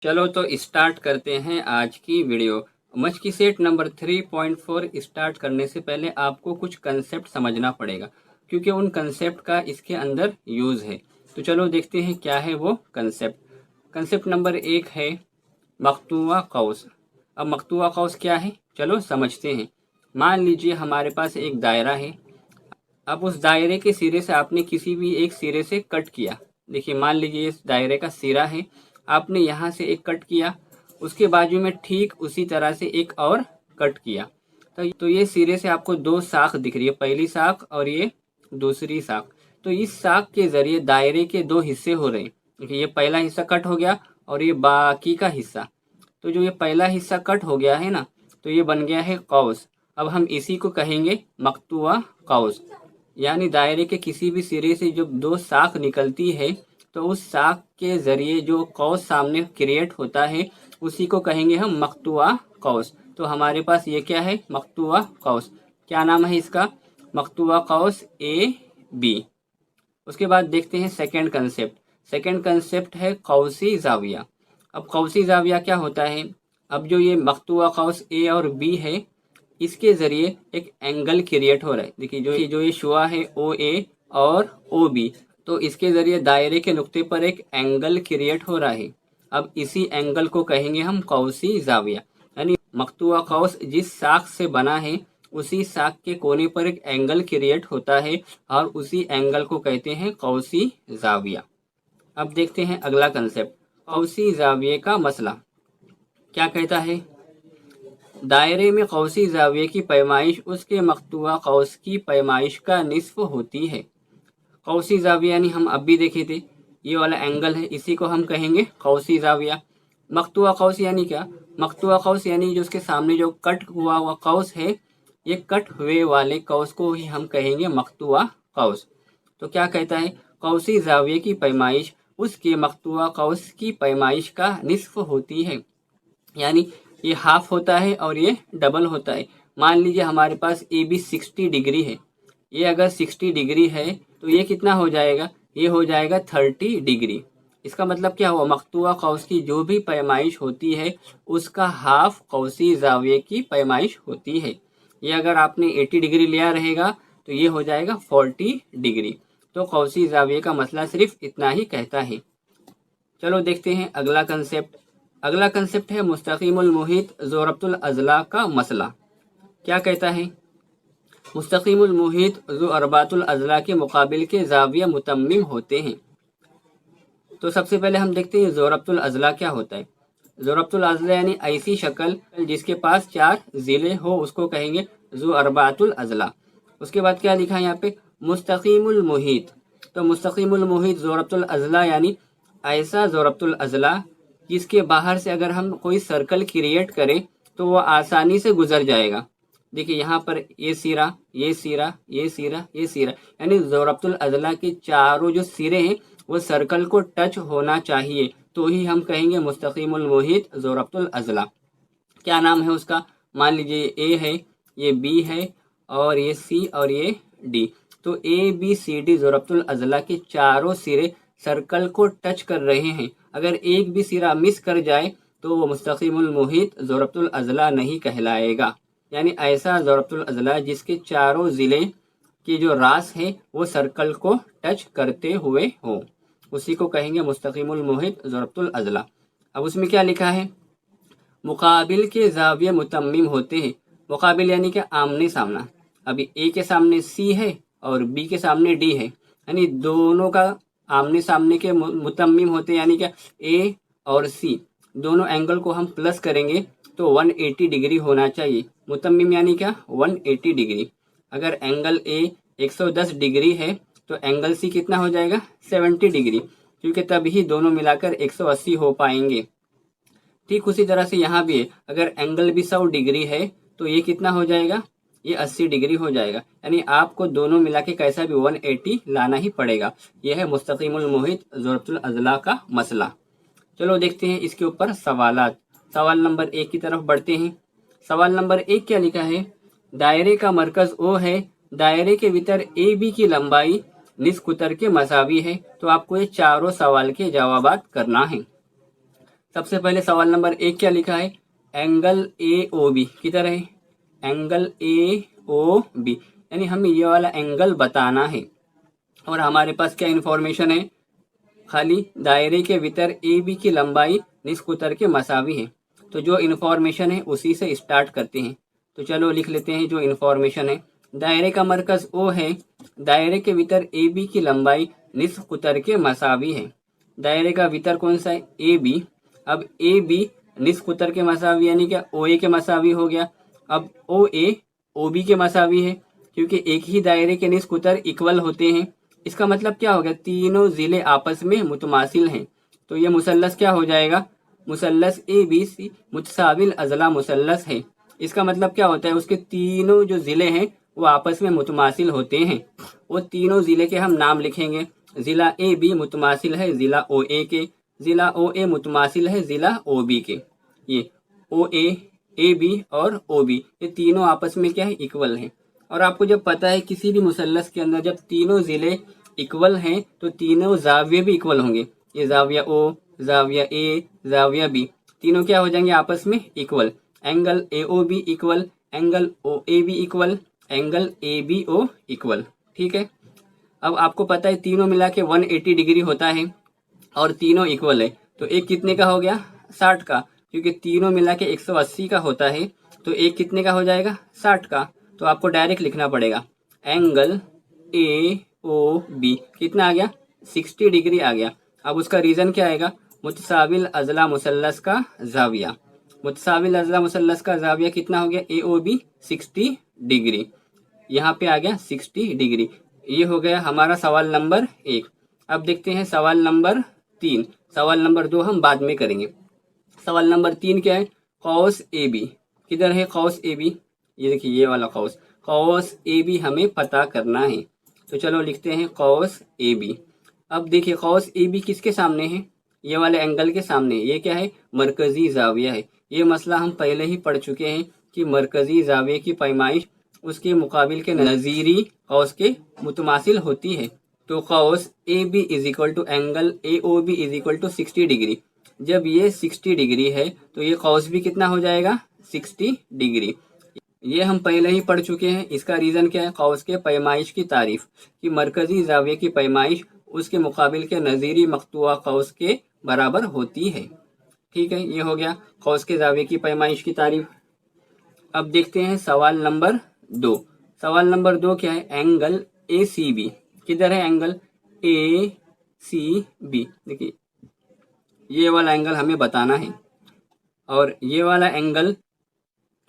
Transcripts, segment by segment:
चलो तो स्टार्ट करते हैं आज की वीडियो। मच की सेट नंबर 3.4 स्टार्ट करने से पहले आपको कुछ कंसेप्ट समझना पड़ेगा, क्योंकि उन कंसेप्ट का इसके अंदर यूज़ है। तो चलो देखते हैं क्या है वो कंसेप्ट। कंसेप्ट नंबर 1 है मकतूआ कौस। अब मकतूआ कौस क्या है, चलो समझते हैं। मान लीजिए हमारे पास एक दायरा है। अब उस दायरे के सिरे से आपने किसी भी एक सिरे से कट किया। देखिए, मान लीजिए इस दायरे का सिरा है, आपने यहाँ से एक कट किया, उसके बाजू में ठीक उसी तरह से एक और कट किया। तो ये सिरे से आपको दो शाख दिख रही है, पहली शाख और ये दूसरी शाख। तो इस शाख के जरिए दायरे के दो हिस्से हो रहे हैं। देखिए, ये पहला हिस्सा कट हो गया और ये बाकी का हिस्सा। तो जो ये पहला हिस्सा कट हो गया है ना, तो ये बन गया है कौस। अब हम इसी को कहेंगे मकतूआ कौस। यानी दायरे के किसी भी सिरे से जब दो शाख निकलती है, तो उस शाख के जरिए जो कौस सामने क्रिएट होता है, उसी को कहेंगे हम मकतूआ कौस। तो हमारे पास ये क्या है, मकतूआ कौस। क्या नाम है इसका, मकतूआ कौस ए बी। उसके बाद देखते हैं सेकंड कंसेप्ट। सेकंड कंसेप्ट है कौसी जाविया। अब कौसी जाविया क्या होता है, अब जो ये मकतूआ कौस ए और बी है, इसके जरिए एक एंगल क्रिएट हो रहा है। देखिए, जो ये शुआ है ओ ए और ओ बी, तो इसके जरिए दायरे के नुक्ते पर एक एंगल क्रिएट हो रहा है। अब इसी एंगल को कहेंगे हम कौसी जाविया। यानी मकतूआ कौस जिस शाख से बना है, उसी शाख के कोने पर एक एंगल क्रिएट होता है और उसी एंगल को कहते हैं कौसी जाविया। अब देखते हैं अगला कंसेप्ट, कौसी जाविये का मसला क्या कहता है। दायरे में कौसी जाविये की पैमाइश उसके मकतूआ कौस की पैमाइश का निस्फ होती है। कौसी जाविया यानी हम अब भी देखे थे, ये वाला एंगल है, इसी को हम कहेंगे कौसी जाविया। मकतूआ कौस यानी क्या, मकतूआ कौस यानी जो उसके सामने जो कट हुआ कौस है, ये कट हुए वाले कौस को ही हम कहेंगे मकतूआ कौस। तो क्या कहता है, कौसी जाविये की पैमाइश उसके मकतूआ कौस की पैमाइश का निस्फ होती है। यानी ये हाफ होता है और ये डबल होता है। मान लीजिए हमारे पास ए बी 60 डिग्री है, ये अगर 60 डिग्री है तो ये कितना हो जाएगा, ये हो जाएगा 30 डिग्री। इसका मतलब क्या हुआ, मकतूआ कौस की जो भी पैमाइश होती है, उसका हाफ कौसी जाविये की पैमाइश होती है। ये अगर आपने 80 डिग्री लिया रहेगा तो ये हो जाएगा 40 डिग्री। तो कौसी जाविये का मसला सिर्फ इतना ही कहता है। चलो देखते हैं अगला कंसेप्ट। अगला कंसेप्ट है मुस्तकीमुल मुहित ज़ोरबतुल अज़ला का मसला। क्या कहता है, मुस्तकीमुल मुहित जो अरबातुल अज़ला के मुकाबिल के जाविया मुतम्मिम होते हैं। तो सबसे पहले हम देखते हैं ज़ोरबतुल अज़ला क्या होता है। ज़ोरबतुल अज़ला यानी ऐसी शक्ल जिसके पास चार ज़िले हो, उसको कहेंगे जो अरबातुल अज़ला। उसके बाद क्या लिखा है यहाँ पे, मुस्तकीमुल मुहित। तो मुस्तकीमुल मुहित ज़ोरबतुल अज़ला यानी ऐसा ज़ोरबतुल अज़ला जिसके बाहर से अगर हम कोई सर्कल क्रिएट करें तो वो आसानी से गुजर जाएगा। देखिए, यहाँ पर ये सिरा, ये सिरा, ये सिरा, ये सिरा, यानी ज़ोरबतुल अज़ला के चारों जो सिरे हैं वो सर्कल को टच होना चाहिए, तो ही हम कहेंगे मुस्तकीमुल मुहित ज़ोरबतुल अज़ला। क्या नाम है उसका, मान लीजिए ए है, ये बी है और ये सी और ये डी। तो ए बी सी डी ज़ोरबतुल अज़ला के चारों सिरे सर्कल को टच कर रहे हैं। अगर एक भी सिरा मिस कर जाए तो वो मुस्तकीमुल मुहित ज़ोरबतुल अज़ला नहीं कहलाएगा। यानी ऐसा ज़ोरबतुल अज़ला जिसके चारों ज़िले की जो रास है वो सर्कल को टच करते हुए हो, उसी को कहेंगे मुस्तकीमुल मुहित ज़ोरबतुल अज़ला। अब उसमें क्या लिखा है, मुकाबिल के जाविये मुतम्मिम होते हैं। मुकाबिल यानी क्या, आमने सामना। अभी ए के सामने सी है और बी के सामने डी है, यानी दोनों का आमने सामने के मुतम्मिम होते हैं। यानी क्या, ए और सी दोनों एंगल को हम प्लस करेंगे तो 180 डिग्री होना चाहिए। मुतम्मिम यानी क्या, 180 डिग्री। अगर एंगल ए 110 डिग्री है तो एंगल सी कितना हो जाएगा, 70 डिग्री, क्योंकि तभी दोनों मिलाकर 180 हो पाएंगे। ठीक उसी तरह से यहाँ भी है, अगर एंगल भी 100 डिग्री है तो ये कितना हो जाएगा, ये 80 डिग्री हो जाएगा। यानी आपको दोनों मिला के कैसा भी 180 लाना ही पड़ेगा। यह है मुस्तकीमुल मुहित ज़ोरबतुल अज़ला का मसला। चलो देखते हैं इसके ऊपर सवालात। सवाल नंबर 1 की तरफ बढ़ते हैं। सवाल नंबर 1 क्या लिखा है, दायरे का मरकज़ ओ है, दायरे के भीतर ए बी की लंबाई निस कुतर के मसावी है। तो आपको ये चारों सवाल के जवाबात करना है। सबसे पहले सवाल नंबर 1 क्या लिखा है, एंगल ए ओ बी किधर है, एंगल ए ओ बी, यानी हमें ये वाला एंगल बताना है। और हमारे पास क्या इन्फॉर्मेशन है, खाली दायरे के भीतर ए बी की लंबाई निस्फ उत्तर के मसावी है। तो जो इन्फॉर्मेशन है उसी से स्टार्ट करते हैं। तो चलो लिख लेते हैं जो इन्फॉर्मेशन है। दायरे का मरकज ओ है, दायरे के भीतर ए बी की लंबाई निस्फ उत्तर के मसावी है। दायरे का भीतर कौन सा है, ए बी। अब ए बी निस्फ उत्तर के मसावी यानी क्या, ओ ए के मसावी हो गया। अब ओ ए ओ बी के मसावी है, क्योंकि एक ही दायरे के निस्फ उत्तर इक्वल होते हैं। इसका मतलब क्या हो गया, तीनों जिले आपस में मुतमासिल हैं। तो ये मुसल्लस क्या हो जाएगा, मुसल्लस ए बी सी मुतसाविल अजला मुसल्लस है। इसका मतलब क्या होता है, उसके तीनों जो जिले हैं वो आपस में मुतमासिल होते हैं। वो तीनों जिले के हम नाम लिखेंगे। जिला ए बी मुतमासिल है जिला ओ ए के, जिला ओ ए मुतमासिल है जिला ओ बी के। ये ओ ए बी और ओ बी ये तीनों आपस में क्या है, इक्वल हैं। और आपको जब पता है किसी भी मुसल्लस के अंदर जब तीनों जिले इक्वल हैं तो तीनों जाविये भी इक्वल होंगे। ये जाविया ओ, जाविया ए, जाविया बी, तीनों क्या हो जाएंगे आपस में equal. Angle A O B equal, angle O A B equal, angle A B O equal. ठीक है, अब आपको पता है तीनों मिला के 180 डिग्री होता है और तीनों इक्वल है। तो एक कितने का हो गया, 60 का, क्योंकि तीनों मिला के 180 का होता है। तो एक कितने का हो जाएगा, 60 का। तो आपको डायरेक्ट लिखना पड़ेगा एंगल ए ओ बी कितना आ गया, 60 डिग्री आ गया। अब उसका रीजन क्या आएगा, मुतसाविल अजला मुसल्लस का जाविया। मुतसाविल अजला मुसल्लस का जाविया कितना हो गया, ए ओ बी 60 डिग्री। यहाँ पे आ गया 60 डिग्री। ये हो गया हमारा सवाल नंबर 1। अब देखते हैं सवाल नंबर 3। सवाल नंबर 2 हम बाद में करेंगे। सवाल नंबर 3 क्या है, कौस ए बी किधर है, कौस ए बी, ये देखिए ये वाला कौस, कौस ए बी हमें पता करना है। तो चलो लिखते हैं कौस ए बी। अब देखिए कौस ए बी किसके सामने है, ये वाले एंगल के सामने। ये क्या है, मरकजी जाविया है। ये मसला हम पहले ही पढ़ चुके हैं कि मरकजी जाविये की पैमाइश उसके मुकाबिल के नज़ीरी कौस के मुतमासिल होती है। तो कौस A B is equal to angle A O B is equal to 60 degree. जब ये 60 डिग्री है तो ये कौस भी कितना हो जाएगा, 60 डिग्री। ये हम पहले ही पढ़ चुके हैं। इसका रीज़न क्या है, कौस के पैमाइश की तारीफ, कि मरकजी जाविये की पैमाइश उसके मुकाबिल के नज़ीरी मकतुआ कौस के बराबर होती है। ठीक है, ये हो गया कौस के जाविये की पैमाइश की तारीफ। अब देखते हैं सवाल नंबर 2। सवाल नंबर 2 क्या है, एंगल ए सी बी किधर है, एंगल ए सी बी। देखिए ये वाला एंगल हमें बताना है और ये वाला एंगल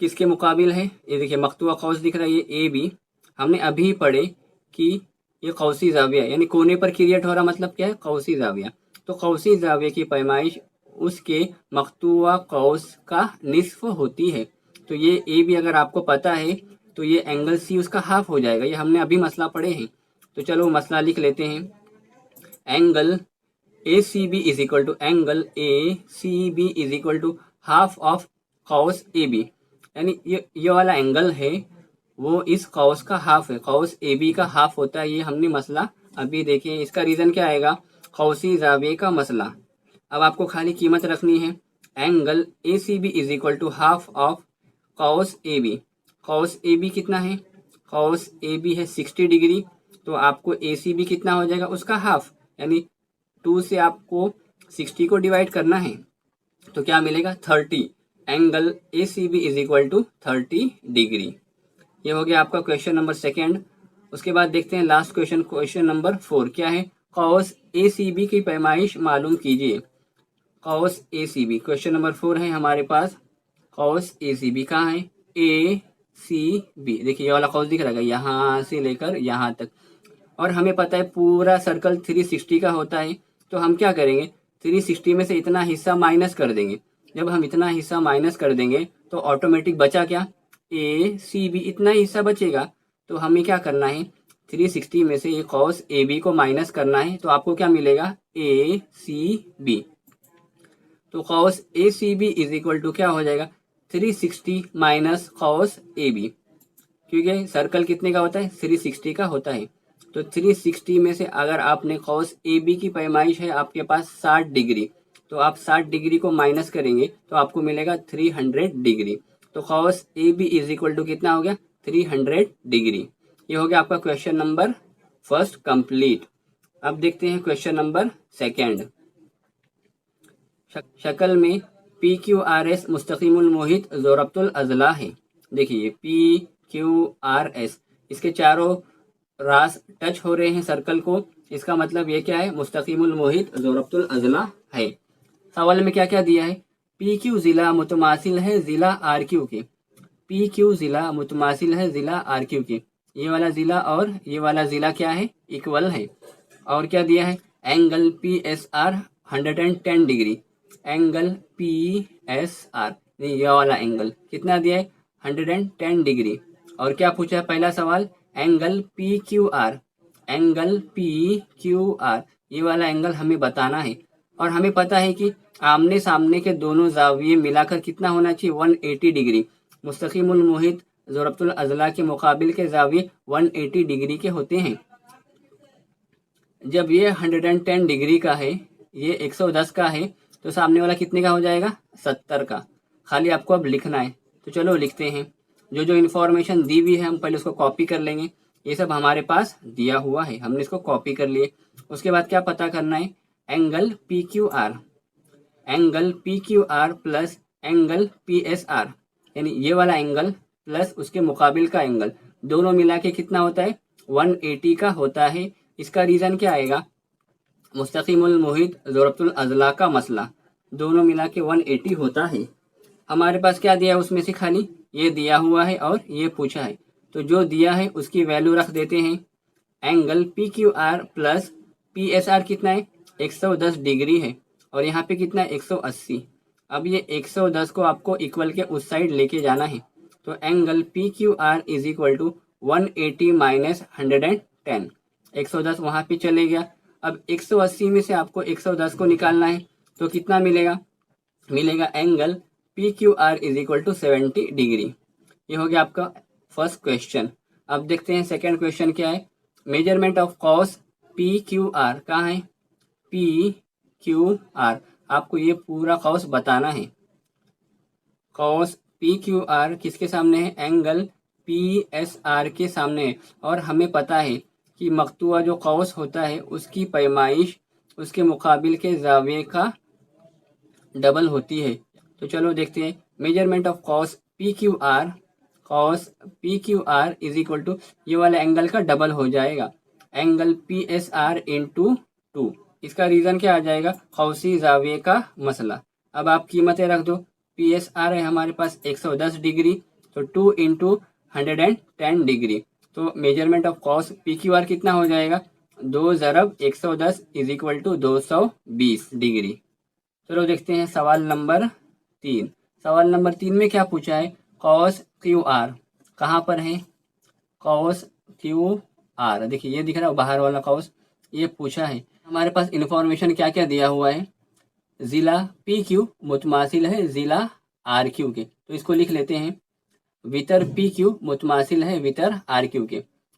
किसके मुकाबिल है, ये देखिए मकतुआ कौस दिख रहा है, ये ए बी। हमने अभी पढ़े कि ये कौसी जाविया यानी कोने पर क्रिएट हो रहा, मतलब क्या है, कौसी जाविया। तो कौसी जाविया की पैमाइश उसके मकतुआ कौस का निस्फ होती है। तो ये ए बी अगर आपको पता है तो ये एंगल सी उसका हाफ हो जाएगा। ये हमने अभी मसला पढ़े हैं। तो चलो मसला लिख लेते हैं। Angle A C B is equal to, angle A C B is equal to half of कौस ए बी, यानी ये वाला एंगल है वो इस कौस का हाफ है, कौस ए बी का हाफ होता है। ये हमने मसला अभी देखे। इसका रीज़न क्या आएगा, कौसी जाविये का मसला। अब आपको खाली कीमत रखनी है, angle A C B is equal to half of कौस ए बी। कौस ए बी कितना है, कौस ए बी है 60 डिग्री। तो आपको ए सी बी कितना हो जाएगा, उसका हाफ, यानी 2 से आपको 60 को डिवाइड करना है। तो क्या मिलेगा, 30। Angle A C B is equal to 30 degree. ये हो गया आपका क्वेश्चन नंबर 2। उसके बाद देखते हैं लास्ट क्वेश्चन, क्वेश्चन नंबर 4 क्या है, कौस ए सी बी की पैमाइश मालूम कीजिए। कौस ए सी बी क्वेश्चन नंबर 4 है हमारे पास। कौस ए सी बी कहाँ है, ए सी बी, देखिए ये वाला कौस दिख रहा है यहाँ से लेकर यहाँ तक। और हमें पता है पूरा सर्कल 360 का होता है। तो हम क्या करेंगे, 360 में से इतना हिस्सा माइनस कर देंगे। जब हम इतना हिस्सा माइनस कर देंगे तो ऑटोमेटिक बचा क्या, ए सी बी, इतना हिस्सा बचेगा। तो हमें क्या करना है, 360 में से ये कॉस ए बी को माइनस करना है। तो आपको क्या मिलेगा, ए सी बी। तो cos A C B is equal to क्या हो जाएगा, 360 माइनस कॉस ए बी, क्योंकि सर्कल कितने का होता है, 360 का होता है। तो 360 में से अगर आपने कॉस ए बी की पैमाइश है आपके पास 60 डिग्री, तो आप 60 डिग्री को माइनस करेंगे तो आपको मिलेगा 300 डिग्री। तो cos A B is equal to कितना हो गया, 300 डिग्री। ये हो गया आपका क्वेश्चन नंबर फर्स्ट कंप्लीट। अब देखते हैं क्वेश्चन नंबर सेकेंड। शक्ल में पी क्यू आर एस मुस्तकीमुल मोहित ज़ोरबतुल अज़ला है। देखिए पी क्यू आर एस, इसके चारों रास टच हो रहे हैं सर्कल को, इसका मतलब ये क्या है, मुस्तकीमुल मोहित ज़ोरबतुल अज़ला है। सवाल में क्या क्या दिया है, पी क्यू ज़िला मुतमासिल है ज़िला आर क्यू के। पी क्यू ज़िला मुतमासिल है ज़िला आर क्यू के, ये वाला ज़िला और ये वाला ज़िला क्या है, इक्वल है। और क्या दिया है, angle P S are 110 degree. Angle P S are, ये वाला एंगल कितना दिया है, 110 डिग्री। और क्या पूछा है पहला सवाल, angle P Q are. Angle P Q are, ये वाला एंगल हमें बताना है। और हमें पता है कि आमने सामने के दोनों जाविये मिलाकर कितना होना चाहिए, 180 डिग्री। मुस्तकीमुल मोहित ज़ोरबतुल अज़ला के मुकाबिल के जाविये 180 डिग्री के होते हैं। जब ये 110 डिग्री का है, ये 110 का है, तो सामने वाला कितने का हो जाएगा, 70 का। खाली आपको अब लिखना है, तो चलो लिखते हैं। जो जो इन्फॉर्मेशन दी हुई है हम पहले उसको कॉपी कर लेंगे। ये सब हमारे पास दिया हुआ है, हमने इसको कॉपी कर लिए। उसके बाद क्या पता करना है, angle P Q are. Angle P Q R plus angle P S are, यानी ये वाला एंगल प्लस उसके मुकाबिल का एंगल, दोनों मिला के कितना होता है, 180 का होता है। इसका रीज़न क्या आएगा, मुस्तकीमुल मोहित ज़ोरबतुल अज़ला का मसला, दोनों मिला के 180 होता है। हमारे पास क्या दिया है उसमें से, खाली ये दिया हुआ है और ये पूछा है, तो जो दिया है उसकी वैल्यू रख देते हैं। Angle P Q R plus P S are कितना है, 110 डिग्री है, और यहाँ पे कितना है, 180। अब ये 110 को आपको इक्वल के उस साइड लेके जाना है, तो angle P Q R is equal to 180 minus 110। 110 वहाँ पे चले गया। अब 180 में से आपको 110 को निकालना है, तो कितना मिलेगा, मिलेगा angle P Q R is equal to 70 degree. ये हो गया आपका फर्स्ट क्वेश्चन। अब देखते हैं सेकेंड क्वेश्चन क्या है, measurement of cos P Q are. कहाँ है, पी क्यू आर, आपको ये पूरा कॉस बताना है। कॉस पी क्यू आर किसके सामने है, एंगल पी एस आर के सामने है। और हमें पता है कि मकतूआ जो कौस होता है उसकी पैमाइश उसके मुकाबिल के जाविये का डबल होती है। तो चलो देखते हैं, measurement of cos P Q R. Cos P Q R is equal to, ये वाला एंगल का डबल हो जाएगा, angle P S R into 2। इसका रीज़न क्या आ जाएगा, कौसी जाविये का मसला। अब आप कीमतें रख दो, पी एस आर है हमारे पास 110 डिग्री, तो 2 इंटू 110 डिग्री। तो measurement of cos P Q are कितना हो जाएगा, 2 ज़रब 110 इज इक्वल टू 220 डिग्री। चलो देखते हैं सवाल नंबर 3। सवाल नंबर 3 में क्या पूछा है, कॉस क्यू आर कहाँ पर है, कॉस क्यू आर, देखिए ये दिख रहा है बाहर वाला कॉस, ये पूछा है। हमारे पास इन्फॉर्मेशन क्या क्या दिया हुआ है, ज़िला पी क्यू मुतमासिल है ज़िला आर क्यू के, तो इसको लिख लेते हैं, वितर पी क्यू मुतमासिल है वितर आर क्यू के,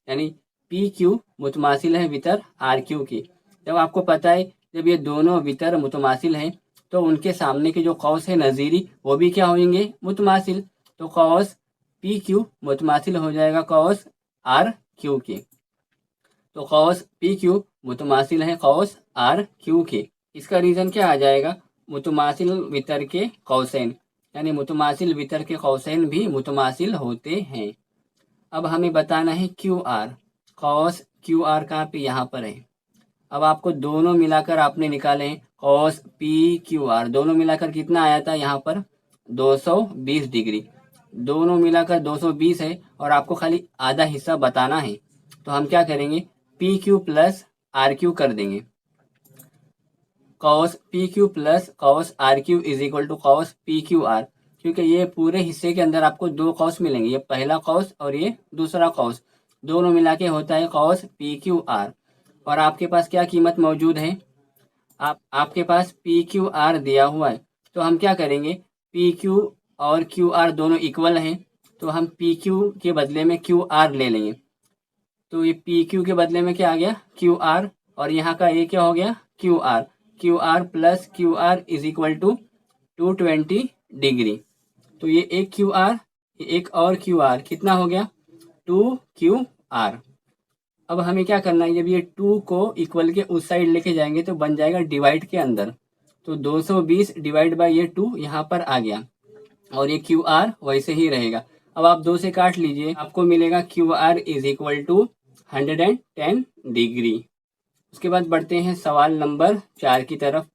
यानी पी क्यू मुतमासिल है वितर आर क्यू के। जब आपको पता है जब ये दोनों वितर मुतमासिल हैं तो उनके सामने के जो कौस है नज़ीरी वो भी क्या होंगे, मुतमासिल। तो कौस पी क्यू मुतमासिल हो जाएगा कौस आर क्यू के। तो कौस पी क्यू मुतमासिल है कौस आर क्यू के। इसका रीज़न क्या आ जाएगा, मुतमासिल वितर के कौसैन, यानी मुतमासिल वितर के कौसैन भी मुतमासिल होते हैं। अब हमें बताना है Q R, cos Q R कहाँ पे, यहाँ पर है। अब आपको दोनों मिलाकर आपने निकाले हैं, कॉस पी क्यू आर दोनों मिलाकर कितना आया था यहाँ पर, 220 डिग्री। दोनों मिलाकर 220 है और आपको खाली आधा हिस्सा बताना है, तो हम क्या करेंगे, P Q plus R Q कर देंगे। Cos P Q plus cos R Q is equal to cos P Q R, क्योंकि ये पूरे हिस्से के अंदर आपको दो कॉस मिलेंगे, ये पहला कॉस और ये दूसरा कॉस, दोनों मिला के होता है कॉस पी क्यू आर। और आपके पास क्या कीमत मौजूद है, आपके पास पी क्यू आर दिया हुआ है, तो हम क्या करेंगे, पी क्यू और क्यू आर दोनों इक्वल हैं, तो हम पी क्यू के बदले में क्यू आर ले लेंगे। तो ये पी क्यू के बदले में क्या आ गया, क्यू आर, और यहाँ का ये क्या हो गया, Q R. Q R plus Q R is equal to 220 degree. तो ये एक क्यू आर, एक और क्यू आर, कितना हो गया 2 क्यू आर। अब हमें क्या करना है, जब ये 2 को इक्वल के उस साइड लेके जाएंगे तो बन जाएगा डिवाइड के अंदर। तो 220 डिवाइड बाई ये 2 यहाँ पर आ गया और ये क्यू आर वैसे ही रहेगा। अब आप 2 से काट लीजिए, आपको मिलेगा Q R is equal to 110 degree. उसके बाद बढ़ते हैं सवाल नंबर 4 की तरफ।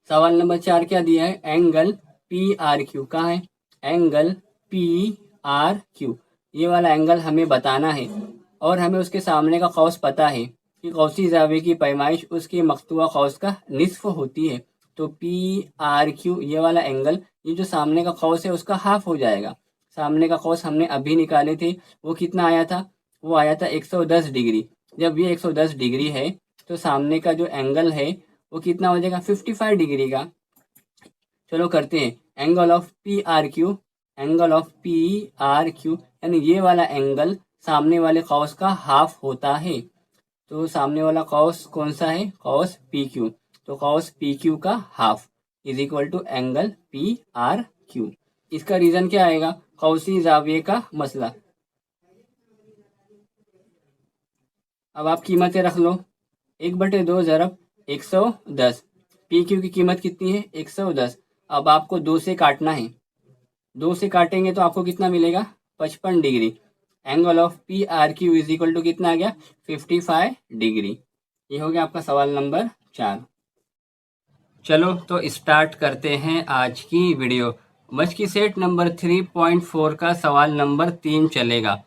सवाल नंबर 4 क्या दिया है, एंगल पी आर क्यू। कहाँ है एंगल पी आर क्यू, ये वाला एंगल हमें बताना है और हमें उसके सामने का कौस पता है कि कौसी ज़ाविये की पैमाइश उसके मकतूआ कौस का निस्फ होती है। तो पी आर क्यू ये वाला एंगल, ये जो सामने का कौस है उसका हाफ हो जाएगा। सामने का कौस हमने अभी निकाले थे, वो कितना आया था, वो आया था 110 डिग्री। जब ये 110 डिग्री है तो सामने का जो एंगल है वो कितना हो जाएगा 55 डिग्री का। चलो करते हैं angle of P R Q, angle of P R Q यानी ये वाला एंगल सामने वाले कौस का हाफ होता है। तो सामने वाला कौस कौन सा है, कौस पी क्यू। तो कौस पी क्यू का half is equal to angle P R Q. इसका रीजन क्या आएगा, कौसी जाविये का मसला। अब आप कीमतें रख लो, 1/2 ज़रब 110, पी क्यू की कीमत कितनी है 110। अब आपको 2 से काटना है, 2 से काटेंगे तो आपको कितना मिलेगा 55 degree. Angle of P R Q is equal to कितना आ गया 55 डिग्री। ये हो गया आपका सवाल नंबर 4। चलो तो स्टार्ट करते हैं आज की वीडियो। मच की सेट नंबर 3.4 का सवाल नंबर 3 चलेगा।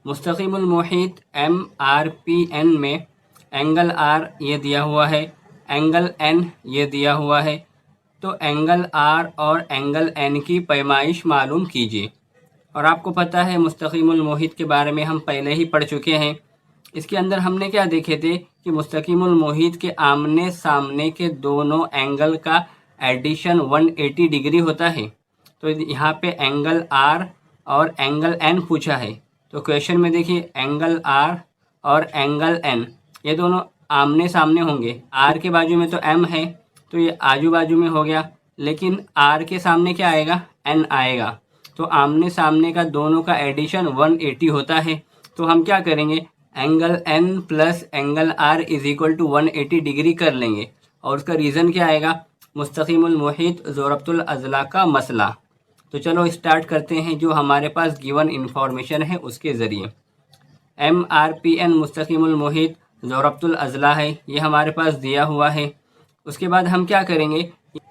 मुस्तकीमुल मुहीत MRPN में एंगल R ये दिया हुआ है, एंगल N ये दिया हुआ है। तो एंगल R और एंगल N की पैमाइश मालूम कीजिए। और आपको पता है मुस्तकीमुल मुहीत के बारे में हम पहले ही पढ़ चुके हैं। इसके अंदर हमने क्या देखे थे कि मुस्तकीमुल मुहीत के आमने सामने के दोनों एंगल का एडिशन 180 डिग्री होता है। तो यहाँ पे एंगल R और एंगल N पूछा है। तो क्वेश्चन में देखिए एंगल R और एंगल N ये दोनों आमने सामने होंगे। R के बाजू में तो M है तो ये आजू बाजू में हो गया, लेकिन R के सामने क्या आएगा N आएगा। तो आमने सामने का दोनों का एडिशन 180 होता है। तो हम क्या करेंगे, angle N plus angle R is equal to 180 degree कर लेंगे। और उसका रीज़न क्या आएगा, मुस्तकीमुल मुहीत ज़ोरबतुल अज़ला का मसला। तो चलो स्टार्ट करते हैं जो हमारे पास गिवन इंफॉर्मेशन है उसके ज़रिए। MRPN मुस्तकीमुल मुहीत ज़ोरबतुल अज़ला है, ये हमारे पास दिया हुआ है। उसके बाद हम क्या करेंगे,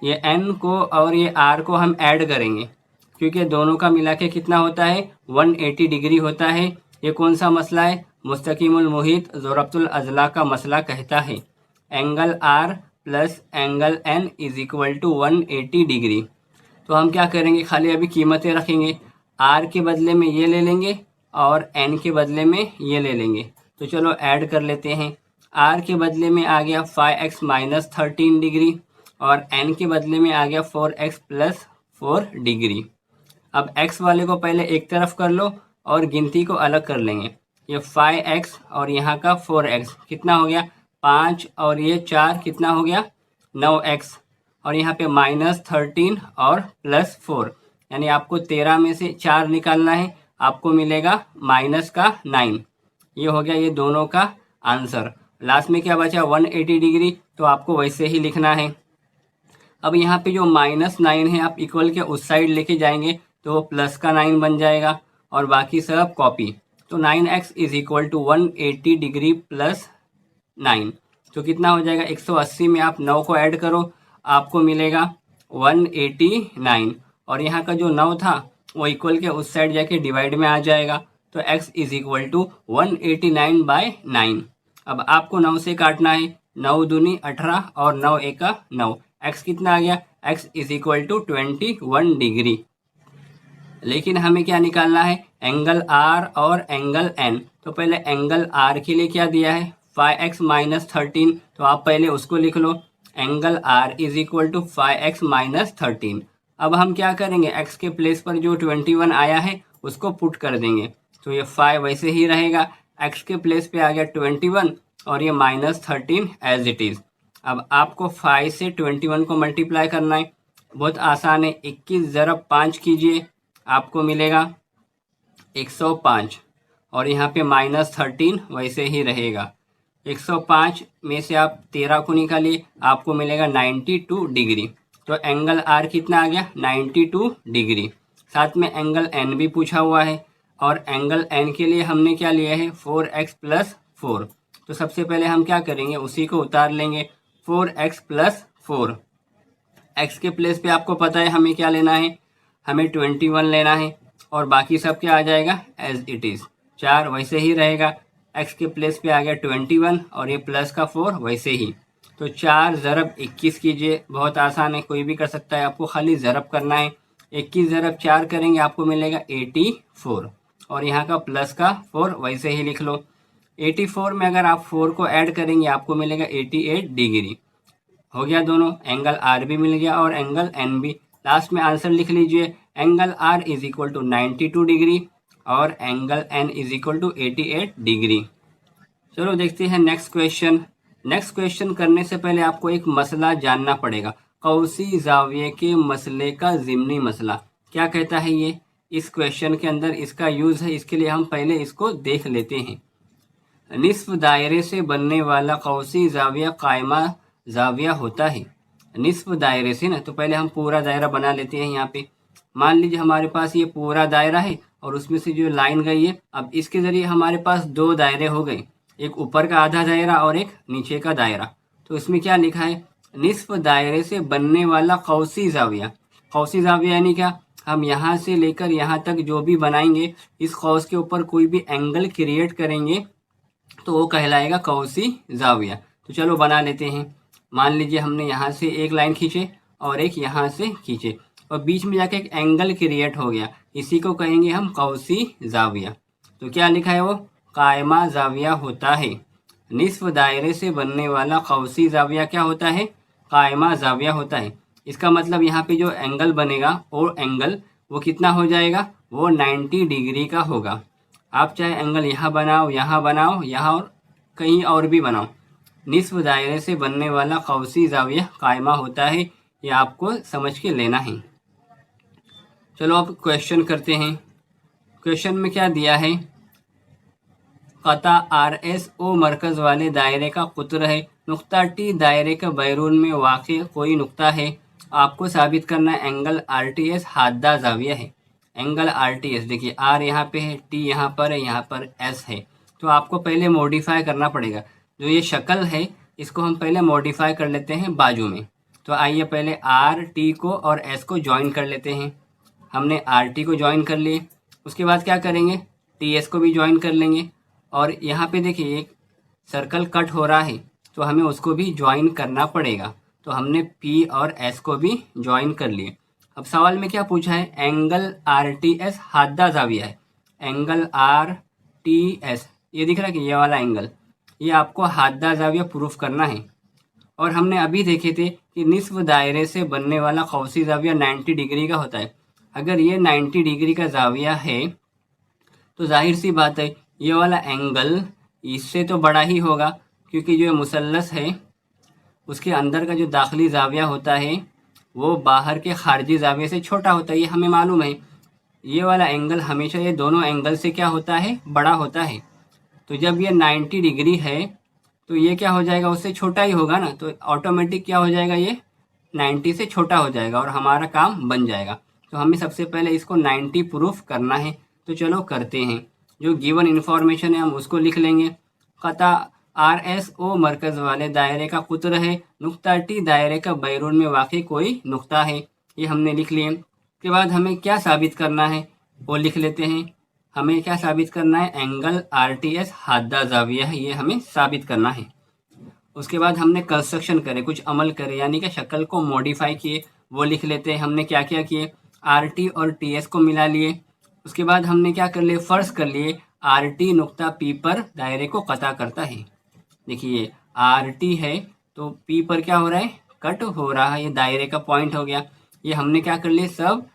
ये N को और ये R को हम ऐड करेंगे क्योंकि दोनों का मिला के कितना होता है 180 डिग्री होता है। ये कौन सा मसला है, मुस्तकीमुल मुहीत ज़ोरबतुल अज़ला का मसला कहता है angle R plus angle N is equal to 180 degree. तो हम क्या करेंगे, खाली अभी कीमतें रखेंगे, R के बदले में ये ले लेंगे और N के बदले में ये ले लेंगे। तो चलो ऐड कर लेते हैं। R के बदले में आ गया 5x माइनस 13 डिग्री और N के बदले में आ गया 4x प्लस 4 डिग्री। अब x वाले को पहले एक तरफ कर लो और गिनती को अलग कर लेंगे। ये 5x और यहाँ का 4x कितना हो गया 5 और ये 4 कितना हो गया 9x और यहाँ पे माइनस 13 और प्लस 4 यानी आपको 13 में से 4 निकालना है, आपको मिलेगा माइनस का 9। ये हो गया ये दोनों का आंसर। लास्ट में क्या बचा 180 डिग्री, तो आपको वैसे ही लिखना है। अब यहाँ पे जो माइनस 9 है आप इक्वल के उस साइड लेके जाएंगे तो वो प्लस का 9 बन जाएगा और बाकी सब कॉपी। तो 9x is equal to 180 degree plus 9, तो कितना हो जाएगा 180 में आप 9 को ऐड करो आपको मिलेगा 189 और यहाँ का जो 9 था वो इक्वल के उस साइड जाके डिवाइड में आ जाएगा। तो x इज इक्वल टू 189/9। अब आपको 9 से काटना है, 9 दूनी 18 और 9 एका 9, x कितना आ गया, x is equal to 21 degree. लेकिन हमें क्या निकालना है, एंगल R और एंगल N। तो पहले एंगल R के लिए क्या दिया है 5x माइनस 13, तो आप पहले उसको लिख लो, angle R is equal to 5x minus 13। अब हम क्या करेंगे, x के प्लेस पर जो 21 आया है उसको पुट कर देंगे, तो ये 5 वैसे ही रहेगा, x के प्लेस पे आ गया 21 और ये माइनस 13 एज इट इज़। अब आपको 5 से 21 को मल्टीप्लाई करना है। बहुत आसान है, 21 ज़रब 5 कीजिए, आपको मिलेगा 105 और यहाँ पे -13 वैसे ही रहेगा। 105 में से आप 13 को निकालिए, आपको मिलेगा 92 डिग्री। तो एंगल आर कितना आ गया? 92 डिग्री। साथ में एंगल एन भी पूछा हुआ है और एंगल एन के लिए हमने क्या लिया है? 4x + 4। तो सबसे पहले हम क्या करेंगे? उसी को उतार लेंगे। 4x + 4, x के प्लेस पे आपको पता है हमें क्या लेना है? हमें 21 लेना है और बाकी सब क्या आ जाएगा? एज इट इज़ 4 वैसे ही रहेगा। x के प्लेस पे आ गया 21 और ये प्लस का 4 वैसे ही। तो 4 ज़रब 21 कीजिए, बहुत आसान है, कोई भी कर सकता है, आपको खाली ज़रब करना है। 21 ज़रब 4 करेंगे, आपको मिलेगा 84 और यहाँ का प्लस का 4 वैसे ही लिख लो। 84 में अगर आप 4 को ऐड करेंगे आपको मिलेगा 88 डिग्री। हो गया, दोनों एंगल आर भी मिल गया और एंगल एन भी। लास्ट में आंसर लिख लीजिए, angle R is equal to 92 degree और angle N is equal to 88 degree. चलो देखते हैं नेक्स्ट क्वेश्चन। नेक्स्ट क्वेश्चन करने से पहले आपको एक मसला जानना पड़ेगा। कौसी ज़ाविये के मसले का ज़िमनी मसला क्या कहता है? ये इस क्वेश्चन के अंदर इसका यूज़ है, इसके लिए हम पहले इसको देख लेते हैं। निस्फ दायरे से बनने वाला कौसी ज़ाविया कायमा ज़ाविया होता है। निस्फ दायरे से ना, तो पहले हम पूरा दायरा बना लेते हैं। यहाँ पे मान लीजिए हमारे पास ये पूरा दायरा है और उसमें से जो लाइन गई है, अब इसके ज़रिए हमारे पास 2 दायरे हो गए, एक ऊपर का आधा दायरा और एक नीचे का दायरा। तो इसमें क्या लिखा है? निस्फ दायरे से बनने वाला कौसी ज़ाविया। कौसी ज़ाविया यानी क्या? हम यहाँ से लेकर यहाँ तक जो भी बनाएंगे, इस कौस के ऊपर कोई भी एंगल क्रिएट करेंगे तो वो कहलाएगा कौसी ज़ाविया। तो चलो बना लेते हैं। मान लीजिए हमने यहाँ से एक लाइन खींचे और एक यहाँ से खींचे और बीच में जाके एक एंगल क्रिएट हो गया, इसी को कहेंगे हम कौसी ज़ाविया। तो क्या लिखा है वो? कायमा ज़ाविया होता है। निस्फ दायरे से बनने वाला कौसी ज़ाविया क्या होता है? कायमा ज़ाविया होता है। इसका मतलब यहाँ पे जो एंगल बनेगा और एंगल वो कितना हो जाएगा? वो 90 डिग्री का होगा। आप चाहे एंगल यहाँ बनाओ, यहाँ बनाओ, यहाँ और कहीं और भी बनाओ, निस्फ दायरे से बनने वाला कौसी ज़ाविया कायमा होता है। ये आपको समझ के लेना है। चलो अब क्वेश्चन करते हैं। क्वेश्चन में क्या दिया है? कता RSO मरकज़ वाले दायरे का कुत्र है। नुक्ता T दायरे के बैरून में वाक़ कोई नुक्ता है। आपको साबित करना है एंगल RTS हादा ज़ाविया है। एंगल RTS देखिए, R यहाँ पे है, T यहाँ पर है, यहाँ पर S है। तो आपको पहले मॉडिफाई करना पड़ेगा। जो ये शक्ल है इसको हम पहले मॉडिफाई कर लेते हैं बाजू में। तो आइए पहले RT को और S को ज्वाइन कर लेते हैं। हमने RT को ज्वाइन कर लिए, उसके बाद क्या करेंगे? TS को भी ज्वाइन कर लेंगे और यहाँ पे देखिए एक सर्कल कट हो रहा है तो हमें उसको भी ज्वाइन करना पड़ेगा। तो हमने P और S को भी ज्वाइन कर लिए। अब सवाल में क्या पूछा है? एंगल RTS हादा ज़ाविया है। एंगल RTS ये दिख रहा है कि ये वाला एंगल, ये आपको हादा ज़ाविया प्रूफ करना है। और हमने अभी देखे थे कि निस्फ दायरे से बनने वाला कौसी ज़ाविया 90 डिग्री का होता है। अगर ये 90 डिग्री का ज़ाविया है तो जाहिर सी बात है ये वाला एंगल इससे तो बड़ा ही होगा, क्योंकि जो मुसल्लस है उसके अंदर का जो दाखिली ज़ाविया होता है वो बाहर के खारजी ज़ाविये से छोटा होता है, ये हमें मालूम है। ये वाला एंगल हमेशा ये दोनों एंगल से क्या होता है? बड़ा होता है। तो जब ये 90 डिग्री है तो ये क्या हो जाएगा? उससे छोटा ही होगा ना, तो ऑटोमेटिक क्या हो जाएगा? ये 90 से छोटा हो जाएगा और हमारा काम बन जाएगा। तो हमें सबसे पहले इसको 90 प्रूफ करना है। तो चलो करते हैं। जो गिवन इन्फॉर्मेशन है हम उसको लिख लेंगे। कता RSO मरकज़ वाले दायरे का कुत्र है। नुक्ता T दायरे का बैरून में वाक़ई कोई नुक्ता है। ये हमने लिख लिए। उसके बाद हमें क्या साबित करना है वो लिख लेते हैं। हमें क्या साबित करना है? एंगल RTS हादा ज़ाविया है, ये हमें साबित करना है। उसके बाद हमने कंस्ट्रक्शन करे, कुछ अमल करे, यानी कि शक्ल को मॉडिफाई किए, वो लिख लेते हैं। हमने क्या क्या किए? RT और TS को मिला लिए। उसके बाद हमने क्या कर लिए? फ़र्ज कर लिए RT नुक्ता P पर दायरे को कता करता है। देखिए RT है तो P पर क्या हो रहा है? कट हो रहा है, ये दायरे का पॉइंट हो गया। ये हमने क्या कर लिए? सब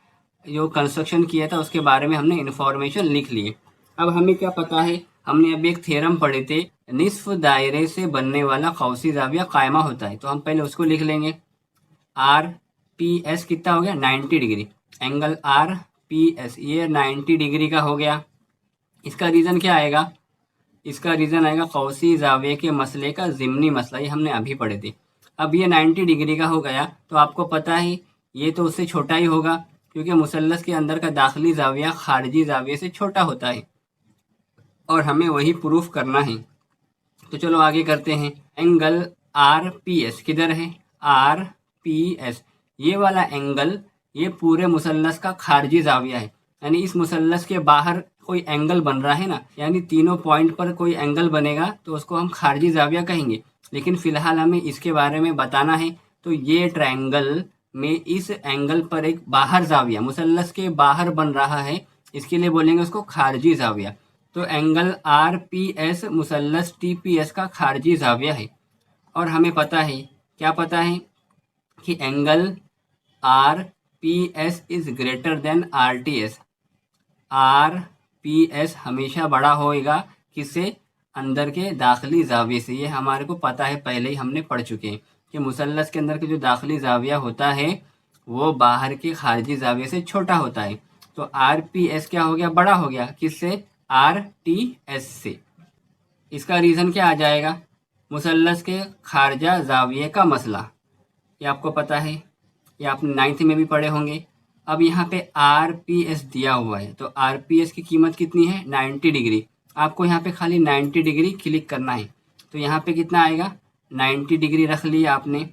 जो कंस्ट्रक्शन किया था उसके बारे में हमने इन्फॉर्मेशन लिख लिए। अब हमें क्या पता है? हमने अभी एक थ्योरम पढ़े थे निस्फ दायरे से बनने वाला कौसी जाविया कायमा होता है। तो हम पहले उसको लिख लेंगे। आर पी एस कितना हो गया 90 degree. Angle R P S ये 90 डिग्री का हो गया। इसका रीज़न क्या आएगा? इसका रीज़न आएगा कौसी जाविये के मसले का ज़िमनी मसला, ये हमने अभी पढ़े थे। अब ये 90 डिग्री का हो गया तो आपको पता है ये तो उससे छोटा ही होगा, क्योंकि मुसल्लस के अंदर का दाखिली जाविया खारजी जाविये से छोटा होता है और हमें वही प्रूफ करना है। तो चलो आगे करते हैं। एंगल आर पी एस किधर है? आर पी एस ये वाला एंगल ये पूरे मुसल्लस का खारजी जाविया है, यानी इस मुसल्लस के बाहर कोई एंगल बन रहा है ना, यानी तीनों पॉइंट पर कोई एंगल बनेगा तो उसको हम खारजी जाविया कहेंगे। लेकिन फिलहाल हमें इसके बारे में बताना है। तो ये ट्रायंगल में इस एंगल पर एक बाहर जाविया मुसल्लस के बाहर बन रहा है, इसके लिए बोलेंगे उसको खारजी जाविया। तो एंगल आर पी एस मुसल्लस टी पी एस का खारजी जाविया है। और हमें पता है, क्या पता है? कि angle R P S is greater than R T S. Are P S हमेशा बड़ा होएगा किससे? अंदर के दाखिली जाविये से। ये हमारे को पता है, पहले ही हमने पढ़ चुके हैं कि मुसल्लस के अंदर के जो दाखिली जाविया होता है वो बाहर के खारजी जाविये से छोटा होता है। तो आर पी एस क्या हो गया? बड़ा हो गया किससे? आर टी एस से। इसका रीज़न क्या आ जाएगा? मुसल्लस के खारजा जाविये का मसला, ये आपको पता है, ये आपने 9th में भी पढ़े होंगे। अब यहाँ पे आर पी एस दिया हुआ है, तो आर पी एस की कीमत कितनी है? 90 डिग्री। आपको यहाँ पे खाली 90 डिग्री क्लिक करना है। तो यहाँ पे कितना आएगा? 90 डिग्री रख लिया आपने,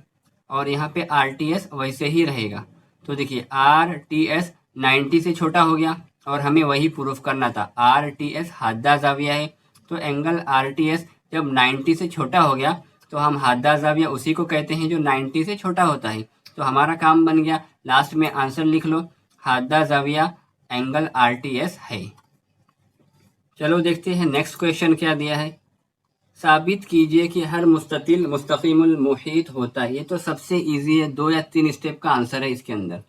और यहाँ पे आर टी एस वैसे ही रहेगा। तो देखिए आर टी एस 90 से छोटा हो गया और हमें वही प्रूफ करना था। आर टी एस हादा जाविया है, तो एंगल आर टी एस जब 90 से छोटा हो गया तो हम हादा जाविया उसी को कहते हैं जो 90 से छोटा होता है। तो हमारा काम बन गया। लास्ट में आंसर लिख लो, हादा जाविया एंगल आर टी एस है। चलो देखते हैं नेक्स्ट क्वेश्चन क्या दिया है। साबित कीजिए कि हर मुस्ततिल मुस्तकीमुल मुहीत होता है। ये तो सबसे इजी है, 2 या 3 स्टेप का आंसर है इसके अंदर।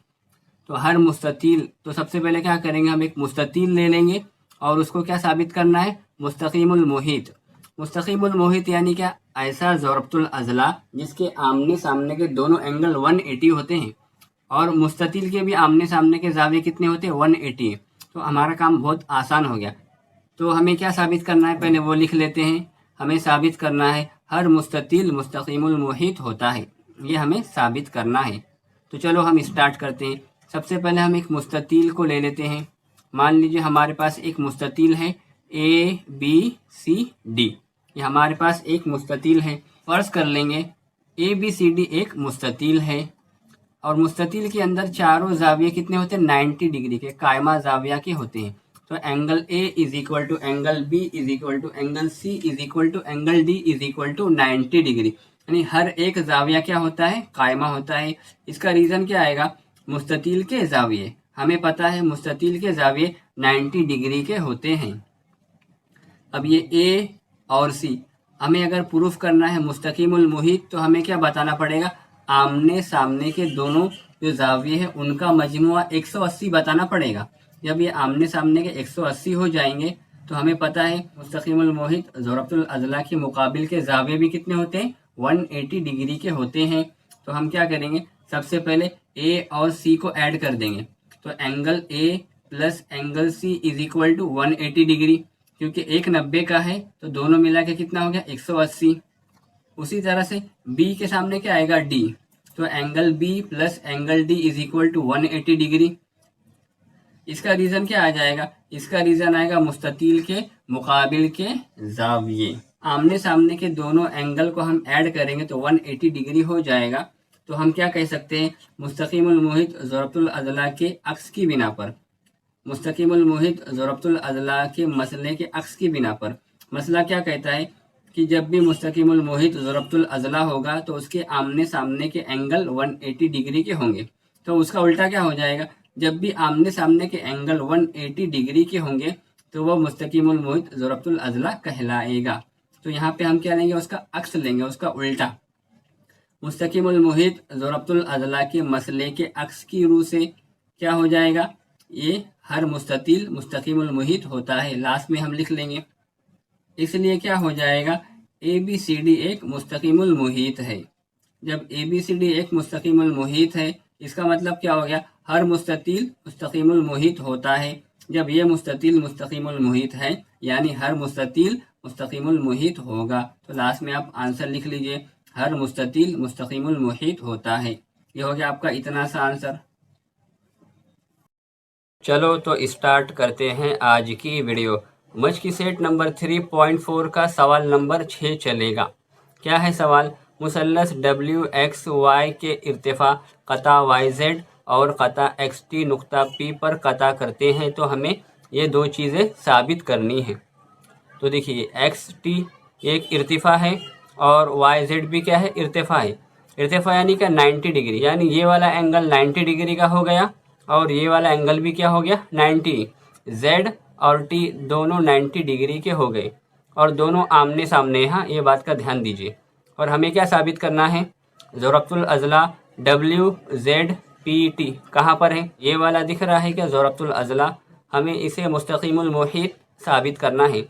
तो हर मुस्ततील, तो सबसे पहले क्या करेंगे, हम एक मुस्ततील ले लेंगे और उसको क्या साबित करना है? मुस्तकीमुल मुहीत। मुस्तकीमुल मुहीत यानी क्या? ऐसा ज़रबतुल अज़ला जिसके आमने सामने के दोनों एंगल 180 होते हैं, और मुस्ततील के भी आमने सामने के जाविये कितने होते हैं? 180। तो हमारा काम बहुत आसान हो गया। तो हमें क्या साबित करना है? पहले वो लिख लेते हैं। हमें साबित करना है हर मुस्ततील मुस्तकीमुल मुहीत होता है, ये हमें साबित करना है। तो चलो हम स्टार्ट करते हैं। सबसे पहले हम एक मुस्ततील को ले लेते हैं। मान लीजिए हमारे पास एक मुस्ततील है ए बी सी डी, ये हमारे पास एक मुस्ततील है। फर्ज कर लेंगे ए बी सी डी एक मुस्ततील है, और मुस्ततील के अंदर चारों जाविये कितने होते हैं? 90 डिग्री के कायमा जाविया के होते हैं। तो angle A is equal to angle B is equal to angle C is equal to angle D is equal to 90 degree, यानी हर एक जाविया क्या होता है? कायमा होता है। इसका रीज़न क्या आएगा? मुस्ततील के जाविये, हमें पता है मुस्ततील के जाविये 90 डिग्री के होते हैं। अब ये ए और सी हमें अगर प्रूफ करना है मुस्तकीमुल मुहीत, तो हमें क्या बताना पड़ेगा? आमने सामने के दोनों जो जाविये हैं उनका मजमुआ 180 बताना पड़ेगा। जब ये आमने सामने के 180 हो जाएंगे तो हमें पता है मुस्तकीमुल मुहीत ज़रबतुल अज़ला के मुकाबिल के जाविये भी कितने होते हैं? 180 डिग्री के होते हैं। तो हम क्या करेंगे? सबसे पहले ए और सी को ऐड कर देंगे। तो angle A plus angle C is equal to 180 degree, क्योंकि एक 90 का है तो दोनों मिला के कितना हो गया? 180। उसी तरह से बी के सामने क्या आएगा? डी, तो angle B plus angle D is equal to 180 degree. इसका रीज़न क्या आ जाएगा? इसका रीज़न आएगा मुस्ततील के मुकाबिल के जाविये। आमने सामने के दोनों एंगल को हम ऐड करेंगे तो 180 डिग्री हो जाएगा। तो हम क्या कह सकते हैं? मुस्तकीमुल मुहीत ज़रबतुल अज़ला के अक्स की बिना पर, मुस्तकीमुल मुहीत ज़रबतुल अज़ला के मसले के अक्स की बिना पर। मसला क्या कहता है कि जब भी मुस्तकीमुल मुहीत ज़रबतुल अज़ला होगा तो उसके आमने सामने के एंगल 180 डिग्री के होंगे। तो उसका उल्टा क्या हो जाएगा? जब भी आमने सामने के एंगल 180 डिग्री के होंगे तो वह मुस्तकीमुल मुहीत ज़रबतुल अज़ला कहलाएगा। तो यहाँ पे हम क्या लेंगे? उसका अक्स लेंगे, उसका उल्टा। मुस्तकीमुल मुहीत ज़रबतुल अज़ला के मसले के अक्स की रूह से क्या हो जाएगा? ये हर मुस्ततील मुस्तकीमुल मुहीत होता है। लास्ट में हम लिख लेंगे। इसलिए क्या हो जाएगा? ABCD एक मुस्तकीमुल मुहीत है। जब ABCD एक मुस्तकीमुल मुहीत है, इसका मतलब क्या हो गया, हर मुस्ततील मुस्तकीमुल मुहीत होता है। जब ये मुस्ततील मुस्तकीमुल मुहीत है यानी हर मुस्ततील मुस्तकीमुल मुहीत होगा। तो लास्ट में आप आंसर लिख लीजिए, हर मुस्ततील मुस्तकीमुल मुहीत होता है। ये हो गया आपका इतना सा आंसर। चलो तो स्टार्ट करते हैं आज की वीडियो। मच की सेट नंबर 3.4 का सवाल नंबर 6 चलेगा। क्या है सवाल, मुसल्लस WXY के इर्तिफा कता YZ और कता XT नुक्ता P पर कता करते हैं, तो हमें ये दो चीज़ें साबित करनी है। तो देखिए XT एक इर्तिफा है और YZ भी क्या है, इर्तिफा है। इर्तिफा यानी क्या, 90 डिग्री, यानी ये वाला एंगल 90 डिग्री का हो गया और ये वाला एंगल भी क्या हो गया, 90। Z और T दोनों 90 डिग्री के हो गए और दोनों आमने सामने। हाँ, ये बात का ध्यान दीजिए। और हमें क्या साबित करना है, ज़ोरबतुल अज़ला WZPT कहाँ पर है, ये वाला दिख रहा है क्या, ज़ोरबतुल अज़ला। हमें इसे मुस्तकीमुल मुहीत साबित करना है।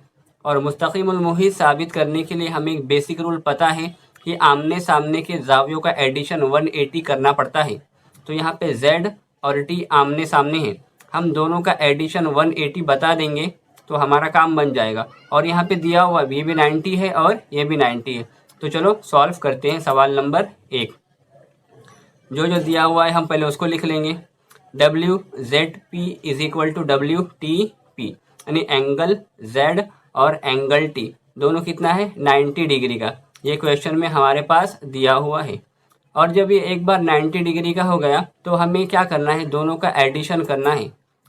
और मुस्तकीमुल मुहीत साबित करने के लिए हमें एक बेसिक रूल पता है कि आमने सामने के जावियों का एडिशन 180 करना पड़ता है। तो यहाँ पे Z और T आमने सामने हैं, हम दोनों का एडिशन 180 बता देंगे तो हमारा काम बन जाएगा। और यहाँ पे दिया हुआ ये भी 90 है और ये भी 90 है। तो चलो सॉल्व करते हैं सवाल नंबर 1। जो जो दिया हुआ है हम पहले उसको लिख लेंगे। WZP is equal to WTP, यानी एंगल Z और एंगल T दोनों कितना है, 90 डिग्री का। ये क्वेश्चन में हमारे पास दिया हुआ है। और जब ये एक बार 90 डिग्री का हो गया तो हमें क्या करना है, दोनों का एडिशन करना है,